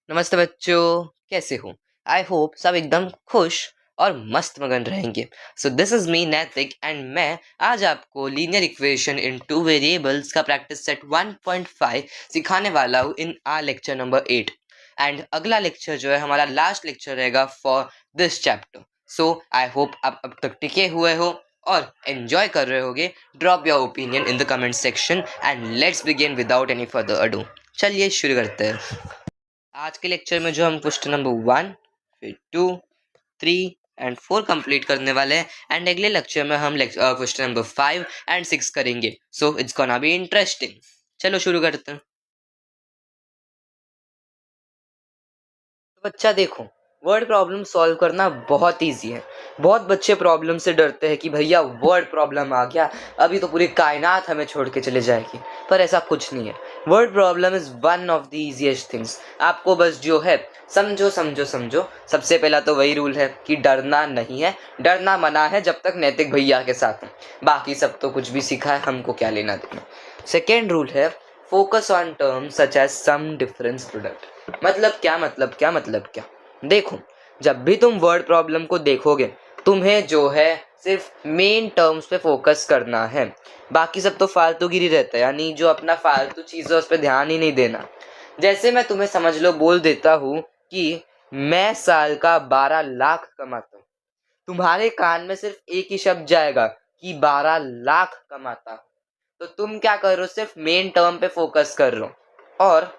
नमस्ते बच्चों, कैसे हो? आई होप सब एकदम खुश और मस्त मगन रहेंगे। सो दिस इज मी नैतिक एंड मैं आज आपको linear equation in two variables का प्रैक्टिस सेट 1.5 सिखाने वाला हूँ इन आर लेक्चर नंबर 8। एंड अगला लेक्चर जो है हमारा लास्ट लेक्चर रहेगा for this chapter. So I hope आप अब तक टिके हुए हो और एंजॉय कर रहे होगे। Drop your opinion in the comment section and let's begin without any further ado. चलिए शुरू करते हैं। आज के लेक्चर में जो हम क्वेश्चन नंबर 1, फिर 2, 3 एंड 4 कंप्लीट करने वाले हैं एंड अगले लेक्चर में हम क्वेश्चन नंबर 5 एंड 6 करेंगे। So it's gonna be interesting. चलो शुरू करते हैं। तो बच्चा देखो, वर्ड प्रॉब्लम सॉल्व करना बहुत इजी है। बहुत बच्चे प्रॉब्लम से डरते हैं कि भैया वर्ड प्रॉब्लम आ गया, अभी तो पूरी कायनात हमें छोड़ के चले जाएगी। पर ऐसा कुछ नहीं है। Word problem is one of the easiest things. आपको बस जो है समझो समझो समझो। सबसे पहला तो वही रूल है कि डरना नहीं है, डरना मना है जब तक नैतिक भैया के साथ है। बाकी सब तो कुछ भी सीखा है, हमको क्या लेना देना। सेकेंड रूल है focus on terms such as sum difference product. मतलब क्या। देखो, जब भी तुम वर्ड प्रॉब्लम को देखोगे तुम्हें जो है सिर्फ मेन टर्म्स पे फोकस करना है। बाकी सब तो फालतूगिरी रहता है, यानी जो अपना फालतू चीज़ है उस पर ध्यान ही नहीं देना। जैसे मैं तुम्हें समझ लो बोल देता हूँ कि मैं साल का 12 लाख कमाता हूँ, तुम्हारे कान में सिर्फ एक ही शब्द जाएगा कि 12 लाख कमाता हूँ। तो तुम क्या कर रहे हो, सिर्फ मेन टर्म पे फोकस कर रहे हो और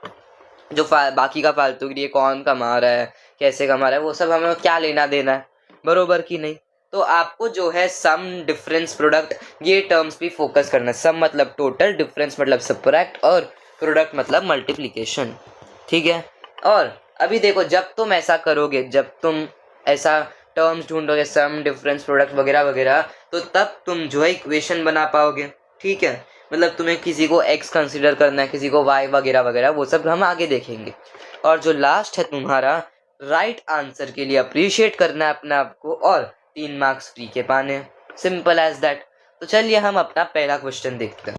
जो बाकी का फालतू के लिए कौन कमा रहा है, कैसे कमा रहा है, वो सब हमें क्या लेना देना है। बरोबर कि नहीं? तो आपको जो है सम, डिफरेंस, प्रोडक्ट, ये टर्म्स भी फोकस करना है। सम मतलब टोटल, डिफरेंस मतलब सब्ट्रैक्ट और प्रोडक्ट मतलब मल्टीप्लिकेशन। ठीक है। और अभी देखो, जब तुम ऐसा करोगे, जब तुम ऐसा टर्म्स ढूंढोगे, सम, डिफरेंस, प्रोडक्ट वगैरह वगैरह, तो तब तुम जो है इक्वेशन बना पाओगे। ठीक है। मतलब तुम्हें किसी को x कंसिडर करना है, किसी को y वगैरह वगैरह, वो सब हम आगे देखेंगे। और जो लास्ट है तुम्हारा राइट आंसर के लिए अप्रिशिएट करना है अपने आप को और 3 मार्क्स फ्री के पाने हैं। Simple as that. तो चलिए हम अपना पहला क्वेश्चन देखते हैं।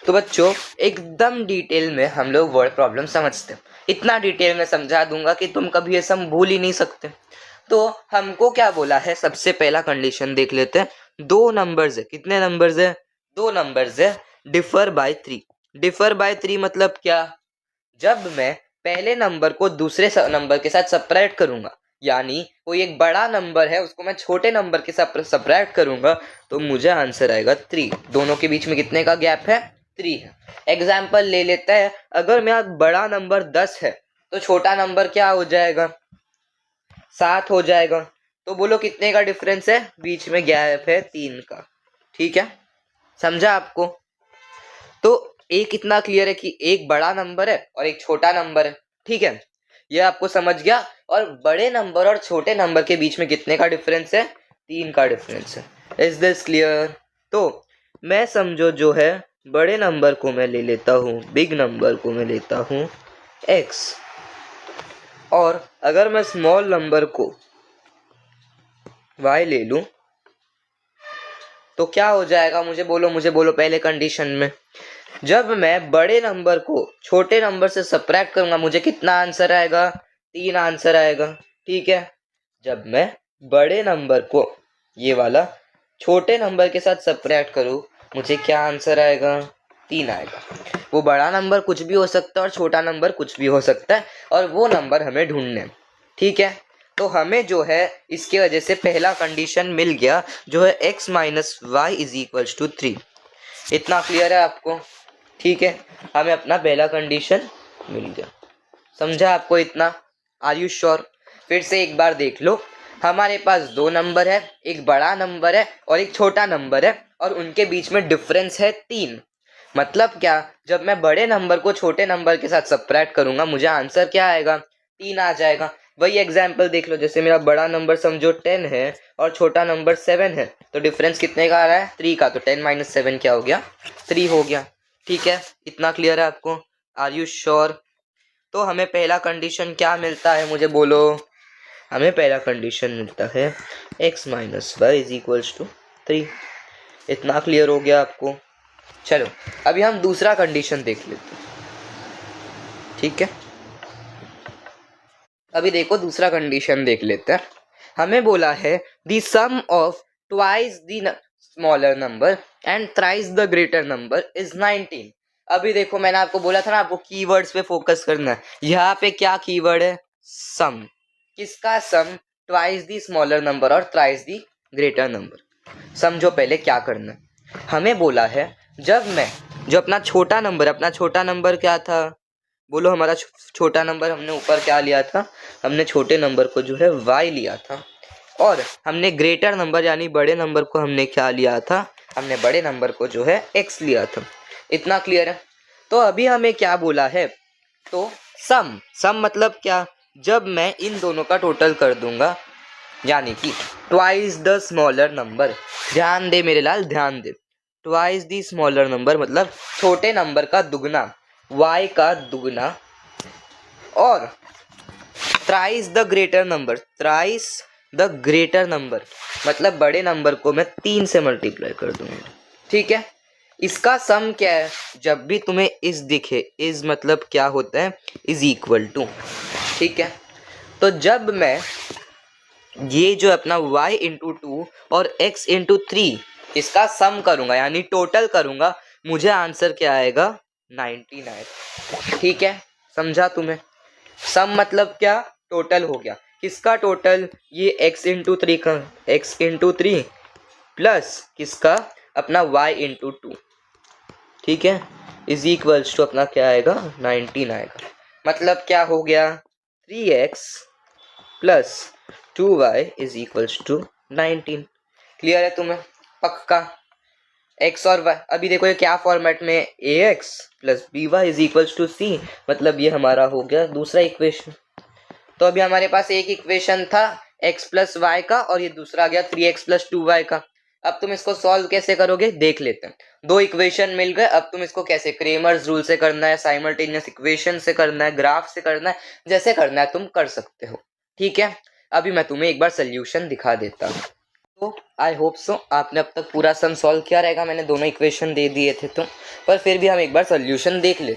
तो बच्चों, एकदम डिटेल में हम लोग वर्ड प्रॉब्लम समझते हैं। इतना डिटेल में समझा दूंगा कि तुम कभी ऐसा भूल ही नहीं सकते। तो हमको क्या बोला है, सबसे पहला कंडीशन देख लेते हैं। दो नंबर्स है, कितने नंबर्स है? दो नंबर्स है, डिफर बाय 3। डिफर बाय 3 मतलब क्या? जब मैं पहले नंबर को दूसरे नंबर के साथ सब्ट्रैक्ट करूंगा, यानी कोई एक बड़ा नंबर है उसको मैं छोटे नंबर के साथ सब्ट्रैक्ट करूंगा, तो मुझे आंसर आएगा 3। दोनों के बीच में कितने का गैप है? 3 है। एग्जाम्पल ले लेते हैं, अगर मेरा बड़ा नंबर 10 है तो छोटा नंबर क्या हो जाएगा? 7 हो जाएगा। तो बोलो कितने का डिफरेंस है? बीच में गैप है 3 का। ठीक है, समझा आपको? तो एक इतना क्लियर है कि एक बड़ा नंबर है और एक छोटा नंबर है। ठीक है, ये आपको समझ गया। और बड़े नंबर और छोटे नंबर के बीच में कितने का डिफरेंस है? 3 का डिफरेंस है। Is this clear? तो मैं समझो जो है बड़े नंबर को मैं ले लेता हूँ, बिग नंबर को मैं लेता हूँ x, और अगर मैं स्मॉल नंबर को y ले लूं तो क्या हो जाएगा? मुझे बोलो पहले कंडीशन में। जब मैं बड़े नंबर को छोटे नंबर से सब्ट्रैक्ट करूंगा मुझे कितना आंसर आएगा? 3 आंसर आएगा। ठीक है। जब मैं बड़े नंबर को, ये वाला, छोटे नंबर के साथ सब्ट्रैक्ट करूं मुझे क्या आंसर आएगा? 3 आएगा। वो बड़ा नंबर कुछ भी हो सकता है और छोटा नंबर कुछ भी हो सकता है, और वो नंबर हमें ढूंढने हैं। ठीक है। तो हमें जो है इसके वजह से पहला कंडीशन मिल गया, जो है x minus Y is equals to 3। इतना क्लियर है आपको? ठीक है, हमें अपना पहला कंडीशन मिल गया। समझा आपको इतना? Are you sure? फिर से एक बार देख लो। हमारे पास दो नंबर है, एक बड़ा नंबर है और एक छोटा नंबर है, और उनके बीच में डिफरेंस है 3। मतलब क्या? जब मैं बड़े नंबर को छोटे नंबर के साथ सब्ट्रैक्ट करूंगा मुझे आंसर क्या आएगा? 3 आ जाएगा। वही एग्जाम्पल देख लो, जैसे मेरा बड़ा नंबर समझो 10 है और छोटा नंबर 7 है, तो डिफरेंस कितने का आ रहा है? 3 का। तो 10 माइनस 7 क्या हो गया? 3 हो गया। ठीक है, इतना क्लियर है आपको? Are you sure? तो हमें पहला कंडीशन क्या मिलता है, मुझे बोलो? हमें पहला कंडीशन मिलता है x minus Y is equals to 3। इतना क्लियर हो गया आपको? चलो अभी हम दूसरा कंडीशन देख लेते हैं। ठीक है, अभी देखो दूसरा कंडीशन देख लेते हैं। हमें बोला है the sum of twice the smaller number and thrice the greater number is 19। अभी देखो मैंने आपको बोला था ना, आपको कीवर्ड्स पे फोकस करना है। यहाँ पे क्या कीवर्ड है? सम। किसका सम? ट्वाइस द स्मॉलर नंबर और थ्राइस द ग्रेटर नंबर। समझो पहले क्या करना है। हमें बोला है जब मैं जो अपना छोटा नंबर क्या था? बोलो, हमारा छोटा नंबर हमने ऊपर क्या लिया था? हमने छोटे नंबर को जो है y लिया था, और हमने ग्रेटर नंबर यानी बड़े नंबर को हमने क्या लिया था? हमने बड़े नंबर को जो है x लिया था। इतना क्लियर है? तो अभी हमें क्या बोला है? तो सम मतलब क्या? जब मैं इन दोनों का टोटल कर दूंगा, यानी कि ट्वाइस द स्मॉलर नंबर। ध्यान दे मेरे लाल, ध्यान दे। ट्वाइस द स्मॉलर नंबर मतलब छोटे नंबर का दुगना, y का दुगना, और thrice the greater number, thrice the greater number मतलब बड़े नंबर को मैं 3 से मल्टीप्लाई कर दूंगा। ठीक है, इसका सम क्या है? जब भी तुम्हें इस दिखे, इस मतलब क्या होता है? Is equal to. ठीक है, तो जब मैं ये जो अपना y इंटू 2 और x इंटू 3 इसका सम करूंगा यानी टोटल करूंगा, मुझे आंसर क्या आएगा? 19 आएगा। ठीक है, समझा तुम्हें? सम मतलब क्या? टोटल हो गया। किसका टोटल? ये x इंटू 3 का, x इंटू 3 प्लस किसका? अपना y इंटू 2। ठीक है, इज इक्वल्स टू अपना क्या आएगा? 19 आएगा। मतलब क्या हो गया? 3x plus 2y is equals to 19। Clear है तुम्हें? पक्का? x और y, अभी देखो ये क्या फॉर्मेट में? ax plus by is equals to c, मतलब ये हमारा हो गया दूसरा इक्वेशन। तो अभी हमारे पास एक इक्वेशन था x प्लस वाई का, और ये दूसरा आ गया 3x प्लस 2y का। अब तुम इसको सॉल्व कैसे करोगे देख लेते हैं। दो इक्वेशन मिल गए, अब तुम इसको कैसे, क्रेमर्स रूल से करना है, साइमल्टेनियस इक्वेशन से करना है, ग्राफ से करना है, जैसे करना है तुम कर सकते हो। ठीक है, अभी मैं तुम्हें एक बार सोल्यूशन दिखा देता हूँ। तो आई होप सो आपने अब तक पूरा सम सॉल्व किया रहेगा। मैंने दोनों इक्वेशन दे दिए थे तो, पर फिर भी हम एक बार सोल्यूशन देख ले।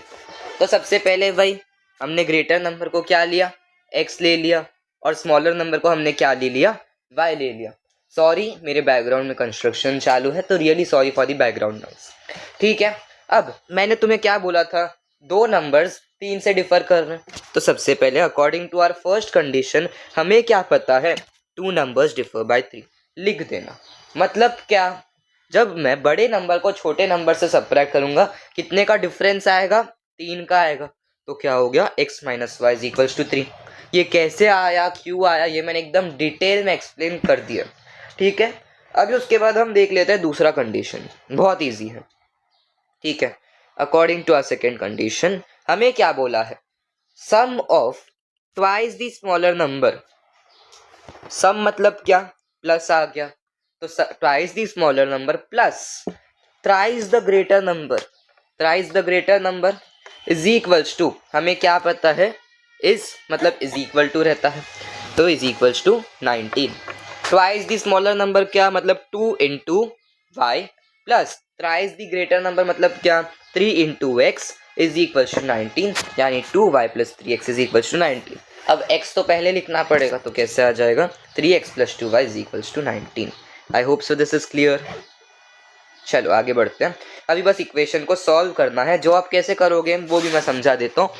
तो सबसे पहले भाई हमने ग्रेटर नंबर को क्या लिया? x ले लिया, और स्मॉलर नंबर को हमने क्या ले लिया? y ले लिया। सॉरी, मेरे बैकग्राउंड में कंस्ट्रक्शन चालू है, तो really sorry for the background noise. ठीक है, अब मैंने तुम्हें क्या बोला था? दो नंबर्स 3 से डिफर कर रहे हैं। तो सबसे पहले according to our first condition हमें क्या पता है? 2 नंबर्स डिफर बाय 3 लिख देना। मतलब क्या? जब मैं बड़े नंबर को छोटे नंबर से सबट्रैक्ट करूंगा, कितने का डिफरेंस आएगा? 3 का आएगा। तो क्या हो गया? x minus Y is equals to 3। ये कैसे आया, क्यों आया, ये मैंने एकदम डिटेल में एक्सप्लेन कर दिया। ठीक है, अभी उसके बाद हम देख लेते हैं दूसरा कंडीशन, बहुत इजी है। ठीक है, according to our second condition हमें क्या बोला है? Sum of twice the smaller number. Sum मतलब क्या? प्लस आ गया, तो twice the smaller number plus thrice the greater number, thrice the greater number is equals to, हमें क्या पता है? इज मतलब इज इक्वल टू रहता है, तो is equals to 19। Twice the smaller number क्या मतलब? 2 into Y plus thrice the greater number मतलब क्या? 3 into X is equals to 19, यानी 2y plus 3x is equals to 19। अब x तो पहले लिखना पड़ेगा, तो कैसे आ जाएगा? 3x plus 2y is equals to 19। I hope so this is clear. चलो आगे बढ़ते हैं। अभी बस इक्वेशन को सॉल्व करना है। जो आप कैसे करोगे वो भी मैं समझा देता हूँ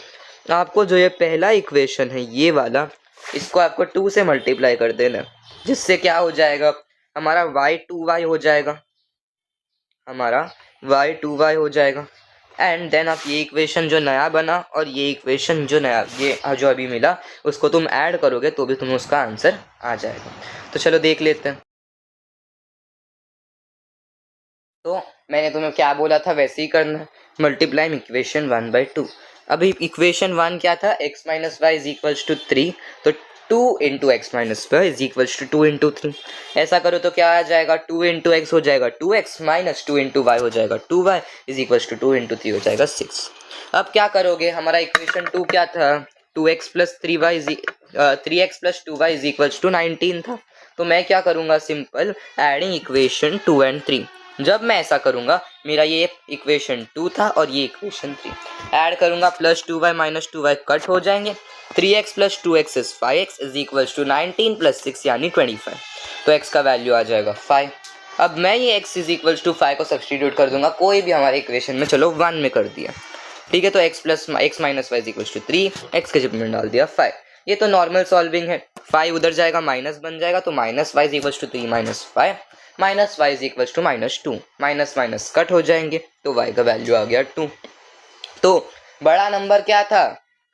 आपको। जो ये पहला इक्वेशन है ये वाला, इसको आपको 2 से मल्टीप्लाई कर देना, जिससे क्या हो जाएगा? हमारा y 2y हो जाएगा, हमारा y 2y हो जाएगा। एंड देन आप ये इक्वेशन जो नया बना और ये इक्वेशन जो नया ये जो अभी मिला, उसको तुम ऐड करोगे तो भी तुम्हें उसका आंसर आ जाएगा। तो चलो देख लेते हैं। तो मैंने तुम्हें क्या बोला था वैसे ही करना है, मल्टीप्लाई इक्वेशन 1/2। अभी इक्वेशन 1 क्या था? x minus Y is equals to 3, तो 2 into X minus Y is equals to 2 into 3। ऐसा करो तो क्या आ जाएगा? 2 इंटू एक्स हो जाएगा 2x माइनस 2 इंटू वाई हो जाएगा 2y is equals to 2 into 3 हो जाएगा 6। अब क्या करोगे? हमारा इक्वेशन 2 क्या था? 2x plus 3y 3x plus 2y is equals to 19 था। तो मैं क्या करूँगा? Simple adding equation 2 and 3। जब मैं ऐसा करूँगा, मेरा ये इक्वेशन 2 था और ये इक्वेशन 3, ऐड करूँगा, plus 2y minus 2y cut हो जाएंगे, 3x plus 2x is 5x is equals to 19 plus 6 यानी 25, तो x का वैल्यू आ जाएगा 5। अब मैं ये x इज इक्वल्स टू 5 को सब्सटीट्यूट कर दूंगा कोई भी हमारे इक्वेशन में, चलो 1 में कर दिया, ठीक है, तो x plus x minus Y is equals to 3, x के जगह में डाल दिया 5। ये तो नॉर्मल सॉल्विंग है, 5 उधर जाएगा माइनस बन जाएगा, तो minus Y is equals to 3 minus 5 minus Y is equals to minus 2, minus minus cut हो जाएंगे, तो y का वैल्यू आ गया 2। तो बड़ा नंबर क्या था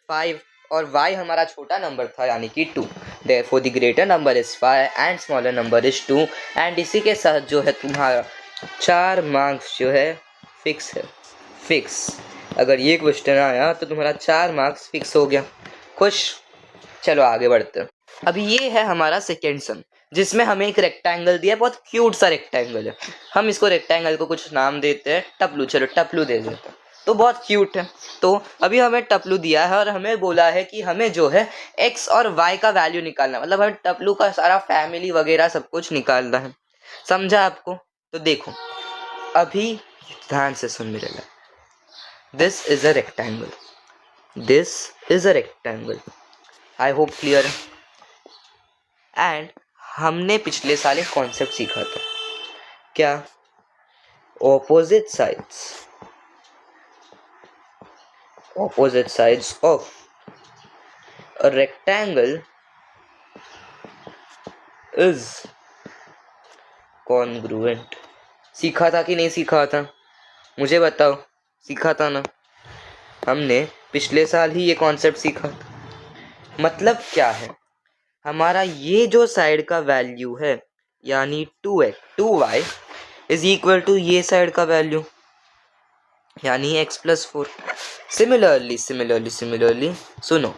5 और y हमारा छोटा नंबर था यानी कि 2, therefore the greater number is 5 and smaller number is 2। And इसी के साथ जो है तुम्हारा 4 मार्क्स जो है फिक्स है, फिक्स। अगर ये क्वेश्चन आया तो तुम्हारा 4 मार्क्स फिक्स हो गया। खुश? चलो आगे बढ़ते हैं। अभी ये है हमारा सेकेंड सम, जिसमें हमें एक रेक्टेंगल दिया है, बहुत क्यूट सा रेक्टेंगल है। हम इसको रेक्टेंगल को कुछ नाम देते हैं, टपलू, चलो टपलू दे देते हैं, तो बहुत क्यूट है। तो अभी हमें टपलू दिया है और हमें बोला है कि हमें जो है x और y का वैल्यू निकालना, मतलब हमें टपलू का सारा फैमिली वगैरह सब कुछ निकालना है। समझा आपको? तो देखो अभी ध्यान से सुन मेरे लिए। This is a rectangle. This is a rectangle. I hope clear है। एंड हमने पिछले साल एक कॉन्सेप्ट सीखा था, क्या? opposite sides of a rectangle is congruent। सीखा था कि नहीं सीखा था? मुझे बताओ, सीखा था ना? हमने पिछले साल ही ये कॉन्सेप्ट सीखा था। मतलब क्या है, हमारा ये जो साइड का वैल्यू है यानी 2y इज इक्वल टू ये साइड का वैल्यू यानी x प्लस 4। सिमिलरली सुनो,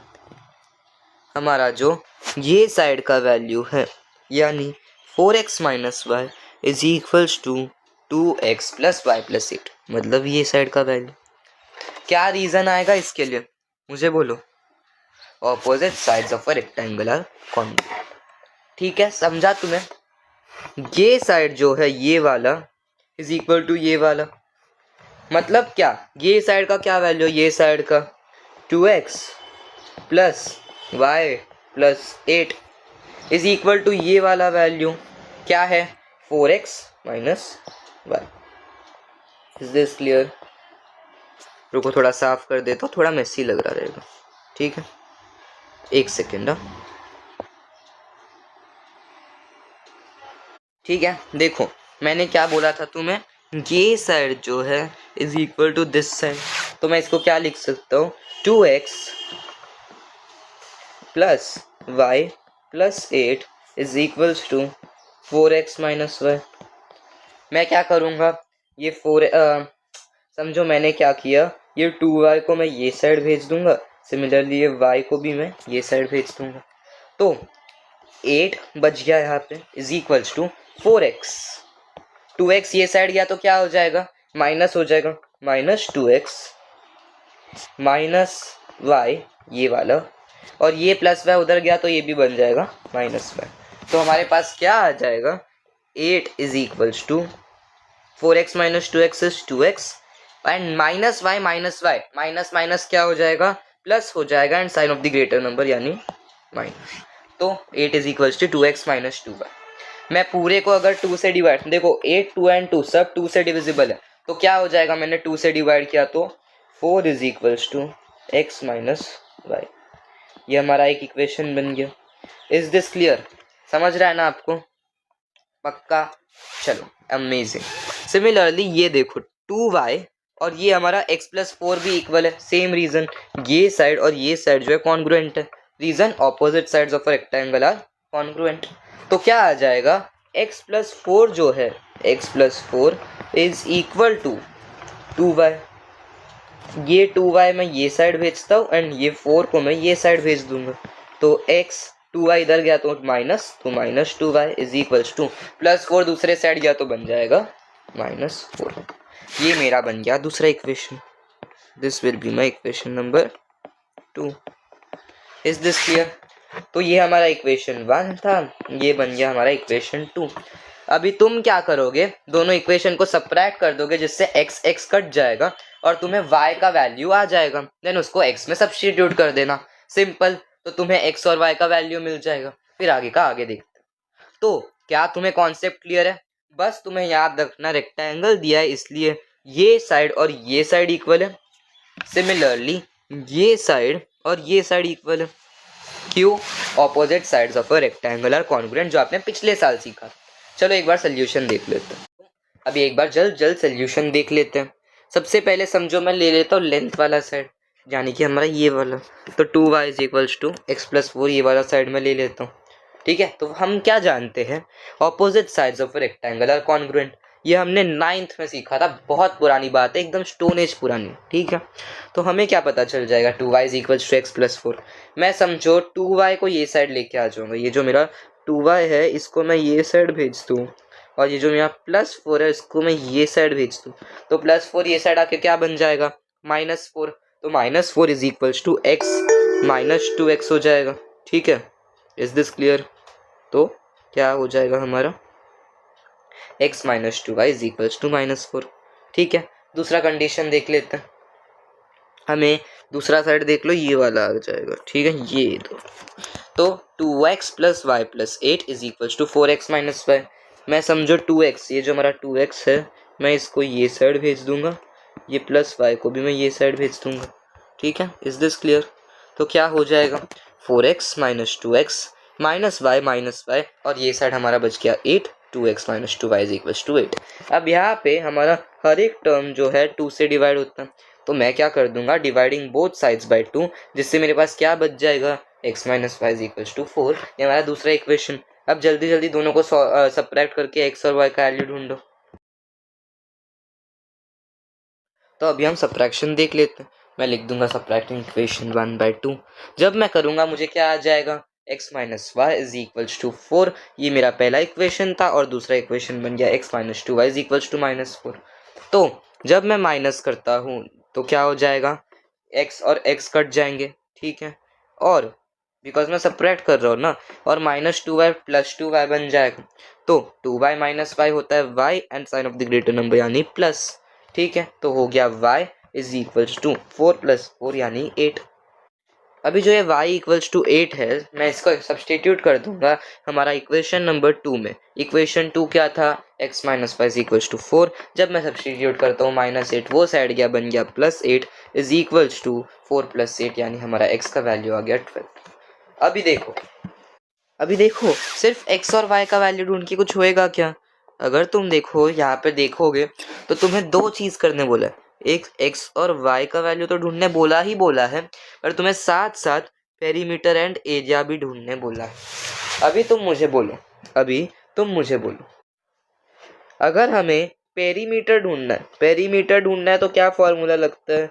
हमारा जो ये साइड का वैल्यू है यानी 4x minus Y is equals to 2x plus Y plus 8, मतलब ये साइड का वैल्यू। क्या रीज़न आएगा इसके लिए, मुझे बोलो? Opposite sides of a rectangle are congruent. ठीक है, समझा तुम्हें? ये साइड जो है ये वाला इज इक्वल टू ये वाला, मतलब क्या, ये साइड का क्या वैल्यू, ये साइड का 2x plus Y plus 8 is equal to ये वाला वैल्यू क्या है 4x minus Y. Is this clear? रुको थोड़ा साफ कर देता हूँ, थोड़ा मेसी लग रहा रहेगा, ठीक है, एक सेकेंड। ठीक है, देखो मैंने क्या बोला था तुम्हें, ये साइड जो है is equal to this side, तो मैं इसको क्या लिख सकता हूँ 2x plus Y plus 8 is equals to 4x minus Y. मैं क्या करूँगा, ये समझो मैंने क्या किया, ये 2y को मैं ये साइड भेज दूंगा, सिमिलरली ये y को भी मैं ये साइड भेज दूंगा, तो 8 बच गया यहाँ पे is equals to 4x। 2x ये साइड गया तो क्या हो जाएगा, माइनस हो जाएगा, माइनस 2x माइनस y ये वाला, और ये प्लस y उधर गया तो ये भी बन जाएगा माइनस y। तो हमारे पास क्या आ जाएगा, 8 is equals to 4x minus 2x is 2x and minus y minus minus क्या हो जाएगा, प्लस हो जाएगा, and sign of the greater number यानी माइनस। तो 8 is equals to 2x minus 2y। मैं पूरे को अगर 2 से डिवाइड, देखो 8 2 एंड 2 सब 2 से डिविजिबल है, तो क्या हो जाएगा, मैंने 2 से डिवाइड किया तो 4 is equals to x minus Y. ये हमारा एक इक्वेशन बन गया। Is this clear? समझ रहा है ना आपको? पक्का? चलो अमेजिंग। सिमिलरली ये देखो 2y और ये हमारा x प्लस 4 भी इक्वल है, सेम रीजन, ये साइड और ये साइड जो है कॉन्ग्रुएंट है, reason opposite sides of a rectangle are congruent. तो क्या आ जाएगा, x प्लस 4 जो है, x plus 4 is equal to 2y। ये 2y मैं ये साइड भेजता हूँ एंड ये 4 को मैं ये साइड भेज दूंगा, तो x 2y इधर गया तो माइनस, तो minus 2y is equals two plus 4 दूसरे साइड गया तो बन जाएगा माइनस 4। ये मेरा बन गया दूसरा equation. This will be my equation number 2। Is this clear? तो ये हमारा इक्वेशन 1 था, ये बन गया हमारा इक्वेशन 2। अभी तुम क्या करोगे, दोनों इक्वेशन को सब्ट्रैक्ट कर दोगे जिससे x x कट जाएगा और तुम्हें y का वैल्यू आ जाएगा, देन उसको x में सब्स्टिट्यूट कर देना, सिंपल। तो तुम्हें x और y का वैल्यू मिल जाएगा। फिर आगे का आगे देखते हैं। तो क्या तुम्हें कॉन्सेप्ट क्लियर है? बस तुम्हें याद रखना रेक्टेंगल दिया है इसलिए ये साइड और ये साइड इक्वल है, सिमिलरली ये साइड और ये साइड इक्वल है। क्यों? Opposite sides of a rectangle are congruent, जो आपने पिछले साल सीखा। चलो एक बार सोल्यूशन देख लेते हैं। अभी एक बार जल्द सोल्यूशन देख लेते हैं। सबसे पहले समझो मैं ले लेता हूँ लेंथ वाला साइड, यानी कि हमारा ये वाला। तो 2y is equals to x plus 4, ये वाला साइड में ले लेता हूँ। ठीक है, तो हम क्या जानते हैं, opposite sides of rectangle are congruent. ये हमने 9th में सीखा था, बहुत पुरानी बात है, एकदम स्टोन एज पुरानी। ठीक है, तो हमें क्या पता चल जाएगा, 2y is equals to x plus 4। मैं समझो 2y को ये साइड लेके आ जाऊंगा, ये जो मेरा 2y है इसको मैं ये साइड भेज दूँ, और ये जो मेरा प्लस 4 है इसको मैं ये साइड भेज दूँ। तो प्लस 4 ये साइड आके क्या बन जाएगा, -4। तो -4 is equals to x -2x हो जाएगा। ठीक है, इज दिस क्लियर? तो क्या हो जाएगा हमारा, x minus 2y is equals to -4। ठीक है, दूसरा कंडीशन देख लेते हैं। हमें दूसरा साइड देख लो, ये वाला आ जाएगा। ठीक है, ये तो 2x plus Y plus 8 is equals to 4x minus Y. मैं समझो 2x, ये जो हमारा 2x है मैं इसको ये साइड भेज दूंगा, ये प्लस y को भी मैं ये साइड भेज दूंगा। ठीक है, इज दिस क्लियर? तो क्या हो जाएगा, 4x minus 2x minus Y और ये साइड हमारा बच गया 8, 2x minus 2y is equals to 8। अब यहाँ पे हमारा हर एक टर्म जो है 2 से डिवाइड होता है, तो मैं क्या कर दूंगा, डिवाइडिंग बोथ साइड्स बाय 2, जिससे मेरे पास क्या बच जाएगा, x minus Y is equals to 4। ये हमारा दूसरा इक्वेशन। अब जल्दी दोनों को सब्ट्रैक्ट करके x और y का वैल्यू ढूंढो। तो अभी हम सब्ट्रैक्शन देख लेते हैं। मैं लिख दूंगा सब्ट्रैक्टिंग इक्वेशन 1/2। जब मैं करूंगा मुझे क्या आ जाएगा, x minus Y is equals to 4। ये मेरा पहला इक्वेशन था और दूसरा इक्वेशन बन गया x minus 2y is equals to -4। तो जब मैं माइनस करता हूँ तो क्या हो जाएगा, x और x कट जाएंगे। ठीक है, और बिकॉज मैं सब्ट्रैक्ट कर रहा हूँ ना, और -2y प्लस 2y बन जाएगा। तो 2y माइनस वाई होता है y and sign of the greater number यानी प्लस। ठीक है, तो हो गया y is equals to 4 plus 4 यानी 8। अभी जो ये y इक्वल्स टू 8 है, मैं इसको सब्सटीट्यूट कर दूंगा हमारा इक्वेशन नंबर 2 में। इक्वेशन 2 क्या था, x minus Y equals to 4। जब मैं सब्सटीट्यूट करता हूँ -8 वो साइड गया, बन गया +8 इज इक्वल्स टू 4 + 8, यानी हमारा x का वैल्यू आ गया 12। अभी देखो सिर्फ x और y का वैल्यू ढूंढ के कुछ होएगा क्या? अगर तुम देखो यहाँ पे देखोगे तो तुम्हें दो चीज करने बोला है। एक x और y का वैल्यू तो ढूंढने बोला है, पर तुम्हें साथ साथ पेरीमीटर एंड एरिया भी ढूंढने बोला है। अभी तुम मुझे बोलो, अगर हमें पेरीमीटर ढूंढना है तो क्या फॉर्मूला लगता है,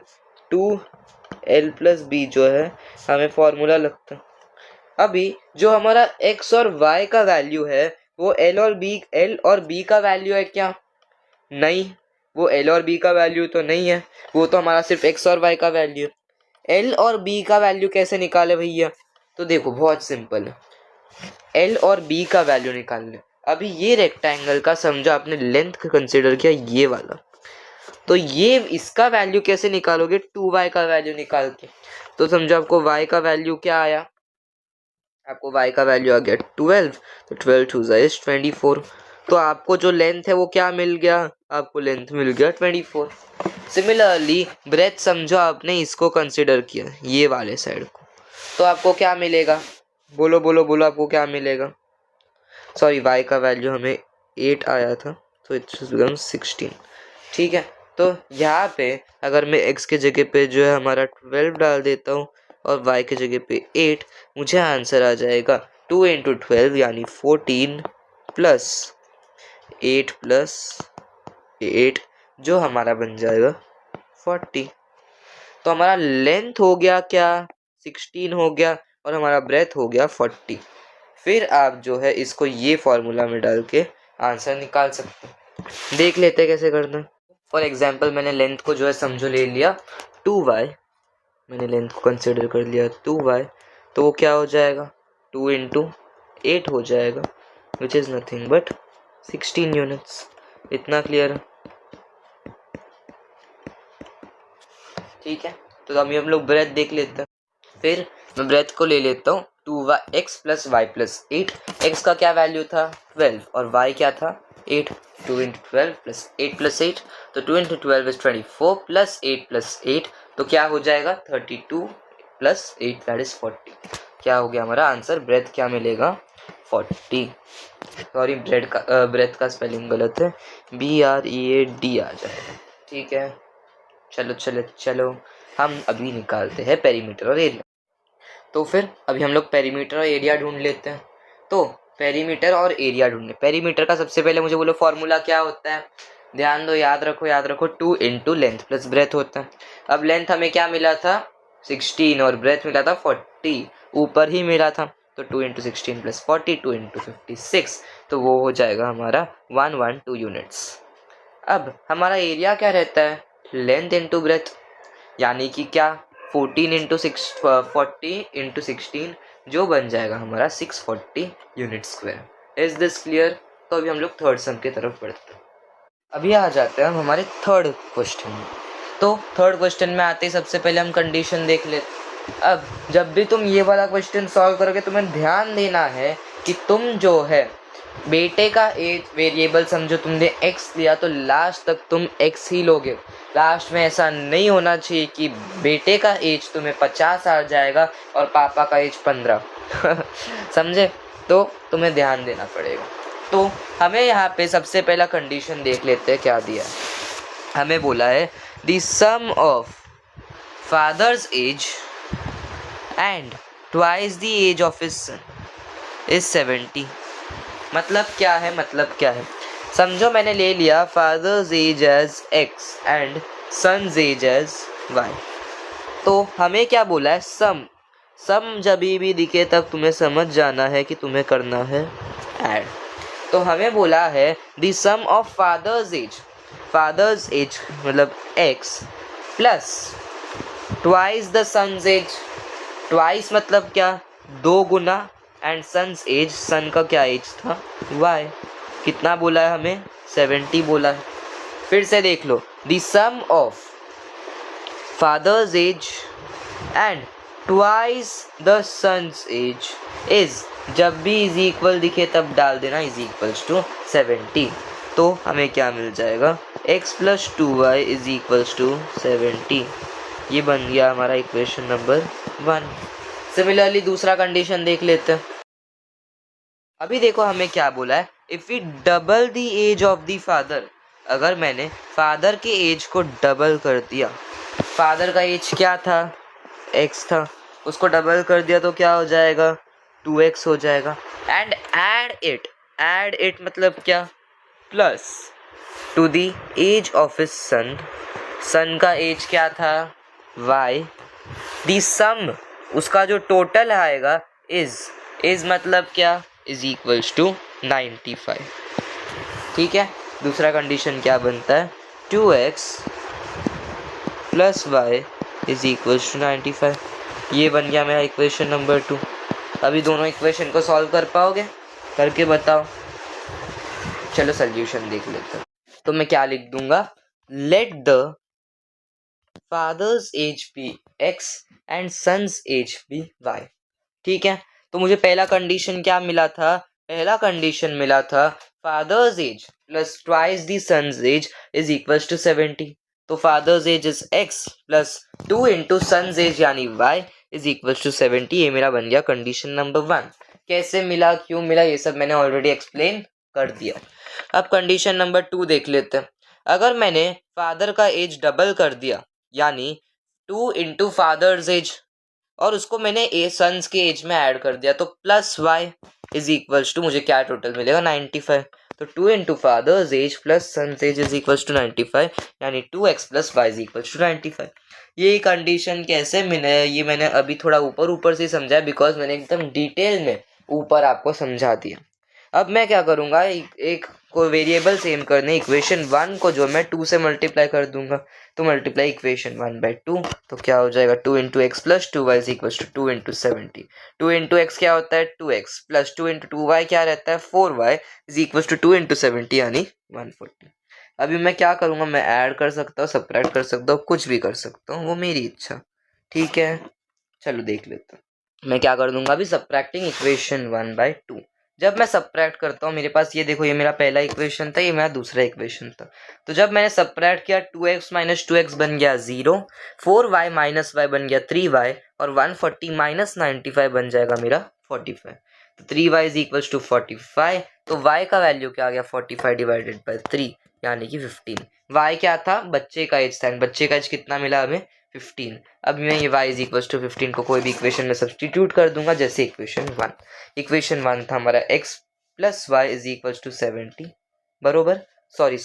2l + b जो है हमें फॉर्मूला लगता है। अभी जो हमारा x और y का वैल्यू है वो l और b का वैल्यू है क्या? नहीं, वो l और b का वैल्यू तो नहीं है, वो तो हमारा सिर्फ x और y का वैल्यू है। l और b का वैल्यू कैसे निकाले भैया? तो देखो बहुत सिंपल है, l और b का वैल्यू निकालने। अभी ये रेक्टेंगल का समझो आपने लेंथ कंसिडर किया ये वाला, तो ये इसका वैल्यू कैसे निकालोगे, 2y का वैल्यू निकाल के। तो समझो आपको y का वैल्यू क्या आया, आपको y का वैल्यू आ गया 12, तो 12 2 इज 24। तो आपको जो लेंथ है वो क्या मिल गया, आपको लेंथ मिल गया 24। सिमिलरली ब्रेथ समझो आपने इसको कंसिडर किया ये वाले साइड को, तो आपको क्या मिलेगा, बोलो आपको क्या मिलेगा। सॉरी, y का वैल्यू हमें 8 आया था, तो इट्स बिकम 16। ठीक है, तो यहाँ पे अगर मैं x के जगह पे जो है हमारा 12 डाल देता हूँ और y के जगह पे 8, मुझे आंसर आ जाएगा 2 × 12 यानी 14 प्लस 8 प्लस 8 जो हमारा बन जाएगा 40। तो हमारा लेंथ हो गया क्या, 16 हो गया, और हमारा ब्रेथ हो गया 40। फिर आप जो है इसको ये फॉर्मूला में डाल के आंसर निकाल सकते हैं। देख लेते हैं कैसे करना है। फॉर एग्जाम्पल मैंने लेंथ को जो है समझो ले लिया 2y, मैंने लेंथ को कंसिडर कर लिया 2y, तो वो क्या हो जाएगा, 2 × 8 हो जाएगा, which is nothing but 16 units. इतना क्लियर है? ठीक है, तो अभी हम लोग ब्रेथ देख लेते हैं। फिर मैं ब्रेथ को ले लेता हूँ 2x plus Y plus 8। X का क्या वैल्यू था 12 और y क्या था 8। 2 इंटू 12 प्लस 8 प्लस 8, तो 2 इंटू 12 इज 24 प्लस 8 प्लस 8, तो क्या हो जाएगा 32 प्लस 8 दैट इज 40। क्या हो गया हमारा आंसर? ब्रेथ क्या मिलेगा 40। सॉरी, ब्रेथ का स्पेलिंग गलत है, BREAD आ जाएगा। ठीक है, चलो चलो चलो, हम अभी निकालते हैं पेरीमीटर और एरिया। तो फिर अभी हम लोग पेरीमीटर और एरिया ढूंढ लेते हैं। तो पेरीमीटर और एरिया ढूंढने, पेरीमीटर का सबसे पहले मुझे बोलो फॉर्मूला क्या होता है? ध्यान दो, याद रखो 2 इंटू लेंथ प्लस ब्रेथ होता है। अब लेंथ हमें क्या मिला था 16 और ब्रेथ मिला था 40, ऊपर ही मिला था, तो 2 इंटू 16 प्लस 40, 2 इंटू 56, तो वो हो जाएगा हमारा 112 यूनिट्स। अब हमारा एरिया क्या रहता है? लेंथ इंटू ब्रेथ, यानी कि क्या 14 इंटू 16 जो बन जाएगा हमारा 640 unit square. Is this clear? तो अभी हम लोग थर्ड सम की तरफ बढ़ते हैं। अभी आ जाते हैं हम हमारे थर्ड क्वेश्चन में। तो थर्ड क्वेश्चन में आते ही सबसे पहले हम कंडीशन देख लेते। अब जब भी तुम ये वाला क्वेश्चन सॉल्व करोगे तुम्हें ध्यान देना है कि तुम जो है बेटे का एज वेरिएबल समझो, तुमने x लिया तो लास्ट तक तुम x ही लोगे। लास्ट में ऐसा नहीं होना चाहिए कि बेटे का एज तुम्हें 50 आ जाएगा और पापा का एज 15 समझे? तो तुम्हें ध्यान देना पड़ेगा। तो हमें यहाँ पे सबसे पहला कंडीशन देख लेते हैं क्या दिया है। हमें बोला है the sum of father's age and twice the age of his son is 70। मतलब क्या है? समझो मैंने ले लिया father's age as x and son's age as y। तो हमें क्या बोला है? सम जब भी दिखे तब तुम्हें समझ जाना है कि तुम्हें करना है ऐड। तो हमें बोला है the sum of father's age मतलब x plus twice the son's age. Twice मतलब क्या? 2 गुना, एंड सन्स एज, सन का क्या एज था y। कितना बोला है हमें? 70 बोला है। फिर से देख लो, the sum of father's age and twice the son's age is, जब भी इज इक्वल दिखे तब डाल देना इज इक्वल्स टू 70। तो हमें क्या मिल जाएगा? x plus 2y is equals to 70। ये बन गया हमारा इक्वेशन नंबर 1। सिमिलरली दूसरा कंडीशन देख लेते हैं। अभी देखो हमें क्या बोला है, if we double the age of the father. अगर मैंने फादर के एज को डबल कर दिया, फादर का एज क्या था x था, उसको डबल कर दिया तो क्या हो जाएगा 2x हो जाएगा। एंड ऐड इट मतलब क्या? Plus to the age of his son, son का एज क्या था y। द सम, उसका जो टोटल आएगा इज मतलब क्या? Is equals to 95। ठीक है, दूसरा कंडीशन क्या बनता है? 2x plus Y is equals to 95। ये बन गया मेरा इक्वेशन नंबर 2। अभी दोनों इक्वेशन को सॉल्व कर पाओगे? करके बताओ। चलो सॉल्यूशन देख लेते हैं। तो मैं क्या लिख दूंगा? Let the father's age be x and son's age be y। ठीक है, तो मुझे पहला कंडीशन क्या मिला था? पहला कंडीशन मिला था father's age plus twice the son's age is equals to 70। तो father's age is x plus 2 into son's age यानी y इज इक्वल्स टू 70। ये मेरा बन गया कंडीशन नंबर 1। कैसे मिला, क्यों मिला, ये सब मैंने ऑलरेडी एक्सप्लेन कर दिया। अब कंडीशन नंबर 2 देख लेते हैं। अगर मैंने फादर का एज डबल कर दिया, यानी 2 इंटू फादर्स एज, और उसको मैंने ए सन्स के एज में ऐड कर दिया, तो plus Y is equals to, मुझे क्या टोटल मिलेगा 95। तो 2 into father's age plus son's age is equals to 95, यानी 2x plus Y is equals to 95। ये कंडीशन कैसे मिले ये मैंने अभी थोड़ा ऊपर से समझा, बिकॉज मैंने एकदम डिटेल में ऊपर आपको समझा दिया। अब मैं क्या करूँगा, एक को वेरिएबल सेम करने, इक्वेशन 1 को जो मैं 2 से मल्टीप्लाई कर दूंगा, तो मल्टीप्लाई इक्वेशन 1/2, तो क्या हो जाएगा 2 into X plus 2y is equal to 2 into 70। 2 into X क्या होता है 2x प्लस 2 इंटू 2y क्या रहता है 4y is equal to 2 into 70 यानी 140। अभी मैं क्या करूँगा, मैं ऐड कर सकता हूँ, सब्ट्रैक्ट कर सकता हूँ, कुछ भी कर सकता हूँ, वो मेरी इच्छा। ठीक है, चलो देख लेते हैं। मैं क्या कर दूंगा अभी, सब्ट्रैक्टिंग इक्वेशन 1/2। जब मैं सब्ट्रैक्ट करता हूँ, मेरे पास ये देखो, ये मेरा पहला इक्वेशन था, ये मेरा दूसरा इक्वेशन था। तो जब मैंने सब्ट्रैक्ट किया 2x माइनस 2x बन गया 0, 4y माइनस y बन गया 3y, और 140 माइनस 95 बन जाएगा मेरा 45। तो 3y इज इक्वल टू 45। तो y का वैल्यू क्या आ गया 45 डिवाइडेड बाई 3 यानी कि 15। y क्या था, बच्चे का एज था, बच्चे का एज कितना मिला हमें 15। अब मैं ये y इज इक्वल टू 15 को कोई भी इक्वेशन में सब्सटीट्यूट कर दूंगा, जैसे इक्वेशन 1 था हमारा x plus Y is equal to 70 बरोबर। सॉरी,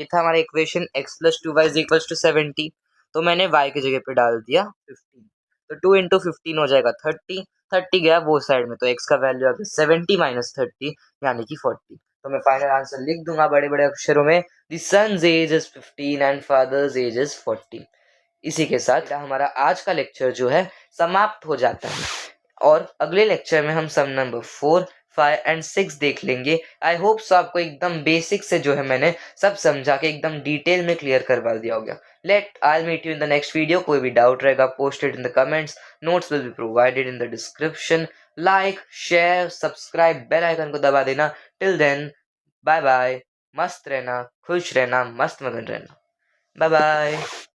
ये था हमारा equation x plus 2y is equal to 70। तो मैंने y की जगह पे डाल दिया 15, तो 2 इंटू 15 हो जाएगा 30। 30 गया वो साइड में, तो x का वैल्यू आ गया 70 माइनस 30 यानी कि 40। तो मैं फाइनल आंसर लिख दूंगा बड़े बड़े अक्षरों में, the son's age is 15 and father's age is 40। इसी के साथ हमारा आज का लेक्चर जो है समाप्त हो जाता है, और अगले लेक्चर में हम सम नंबर 4, 5 एंड 6 देख लेंगे। आई होप सो आपको एकदम बेसिक से जो है मैंने सब समझा के एकदम डिटेल में क्लियर करवा दिया होगा। Let I meet you in the next video. कोई भी डाउट रहेगा posted in the comments, notes will be provided in the description. Like, share, subscribe, bell icon को दबा देना। टिल देन बाय बाय, मस्त रहना, खुश रहना, मस्त मगन रहना। Bye bye.